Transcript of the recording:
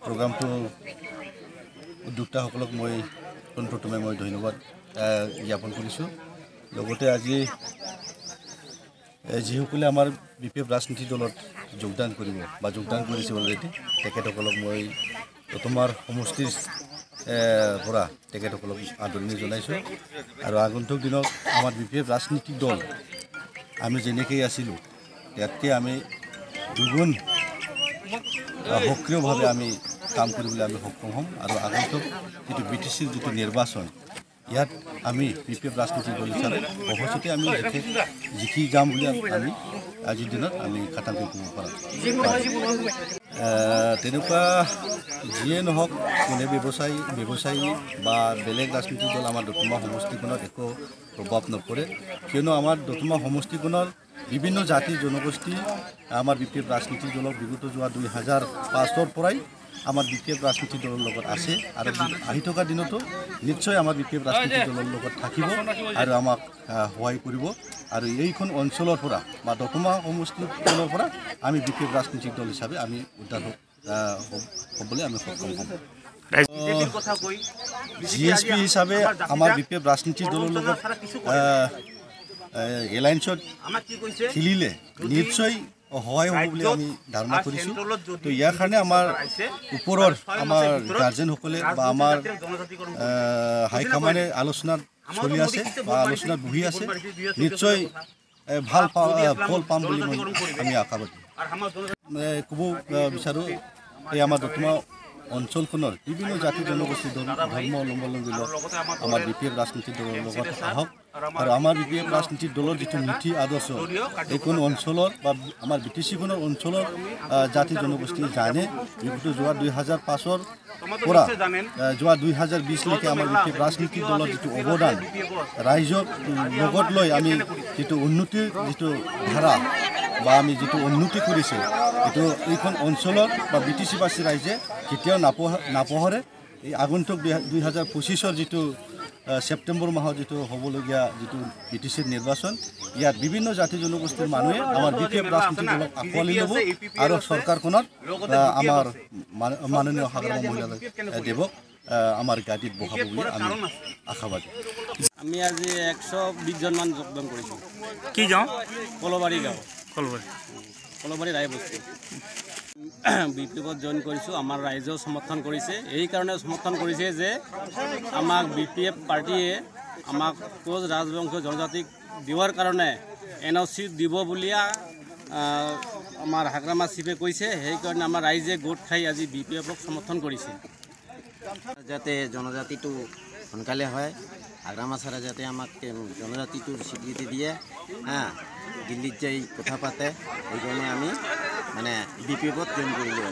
প্ৰগ্ৰামটো উদ্যোক্তাসকলক মই পোনপ্ৰথমে মই ধন্যবাদ জ্ঞাপন কৰিছোঁ। লগতে আজি যিসকলে আমাৰ BPF ৰাজনীতি দলত যোগদান কৰিব বা যোগদান কৰিছে অলৰেডি তেখেতসকলক মই তোমাৰ সমষ্টিৰ পৰা তেখেতসকলক আদৰণি জনাইছোঁ। আৰু আগন্তুক দিনত আমাৰ BPF ৰাজনীতিক দল আমি যেনেকৈ আছিলোঁ ইয়াতকৈ আমি দুগুণ সক্ৰিয়ভাৱে আমি কাম কৰিবলৈ আমি সক্ষম হ'ম। আৰু আগন্তুক যিটো BTCৰ যিটো নিৰ্বাচন ইয়াত আমি BPF ৰাজনীতিক দল হিচাপে সহজতে আমি জিকি যাম বুলি আমি আজিৰ দিনত আমি খাটাংকৈ ক'ব পাৰোঁ। তেনেকুৱা যিয়ে নহওক কোনে ব্যৱসায়ী বা বেলেগ ৰাজনীতিক দল আমাৰ দতমা সমষ্টিখনত একো প্ৰভাৱ নপৰে, কিয়নো আমাৰ দতমা সমষ্টিখনৰ বিভিন্ন জাতি জনগোষ্ঠী আমাৰ BPF ৰাজনীতিক দলৰ বিগত যোৱা 2005 পৰাই আমাৰ BPF ৰাজনীতিক দলৰ লগত আছে আৰু আহি থকা দিনতো নিশ্চয় আমাৰ BPF ৰাজনীতিক দলৰ লগত থাকিব আৰু আমাক সহায় কৰিব। আৰু এইখন অঞ্চলৰ পৰা বা দতমা সমষ্টিৰ দলৰ পৰা আমি BPF ৰাজনীতিক দল হিচাপে আমি উদ্ধাৰ হ'বলৈ আমি সক্ষম হ'ম। GSP হিচাপে আমাৰ BPF ৰাজনীতিক দলৰ লগত এলায়েন্সত খেলিলে নিশ্চয় সহায় হ'ব বুলি আমি ধাৰণা কৰিছোঁ। তো ইয়াৰ কাৰণে আমাৰ ওপৰৰ আমাৰ গাৰ্জেনসকলে বা আমাৰ হাইকমাণ্ডে আলোচনাত চলি আছে বা আলোচনাত বহি আছে, নিশ্চয় ভাল ফল পাম বুলি আমি আশাবাদী। ক'ব বিচাৰোঁ এই আমাৰ দতমা অঞ্চলখনৰ বিভিন্ন জাতি জনগোষ্ঠী ধৰ্ম অৱলম্বী লোক আমাৰ BPF ৰাজনীতিক দলৰ লগত আহক আৰু আমাৰ BPF ৰাজনীতিক দলৰ যিটো নীতি আদৰ্শ এইখন অঞ্চলৰ বা আমাৰ BTCখনৰ অঞ্চলৰ জাতি জনগোষ্ঠী জানে। বিগত যোৱা 2005 পৰা যোৱা 2020লৈকে আমাৰ BPF ৰাজনীতিক দলৰ যিটো অৱদান ৰাইজক লগত লৈ আমি যিটো উন্নতিৰ যিটো ধাৰা বা আমি যিটো উন্নতি কৰিছে এইটো এইখন অঞ্চলত বা BTCবাসী ৰাইজে কেতিয়াও নাপাহৰে। এই আগন্তুক 2025 যিটো ছেপ্টেম্বৰ মাহত যিটো হ'বলগীয়া যিটো BTCৰ নিৰ্বাচন ইয়াত বিভিন্ন জাতি জনগোষ্ঠীৰ মানুহে আমাৰ BPF ৰাজনীতিক দলক আঁকোৱালি ল'ব আৰু চৰকাৰখনত আমাৰ মাননীয় সাগৰমা মহিলালৈ দেৱক আমাৰ গাদীত বহাব বুলি আমি আশাবাদী। আমি আজি 120জনমান যোগদান কৰিছোঁ। কি গাঁও? কলবাৰী গাঁও, কলবাৰী ৰায়বস্তি। BPFত জইন কৰিছোঁ। আমাৰ ৰাইজেও সমৰ্থন কৰিছে। এইকাৰণে সমৰ্থন কৰিছে যে আমাক BPF পাৰ্টীয়ে আমাক কোচ ৰাজবংশ জনজাতিক দিয়াৰ কাৰণে NOC দিব বুলিয়া আমাৰ হাগ্ৰামা চিফে কৈছে। সেইকাৰণে আমাৰ ৰাইজে গোট খাই আজি BPFক সমৰ্থন কৰিছে। যাতে জনজাতিটো সোনকালে হয়, হাগ্ৰামা ছাৰে যাতে আমাক জনজাতিটোৰ স্বীকৃতি দিয়ে, দিল্লীত যাই কথা পাতে, সেইকাৰণে আমি BPFত জইন কৰিলোঁ।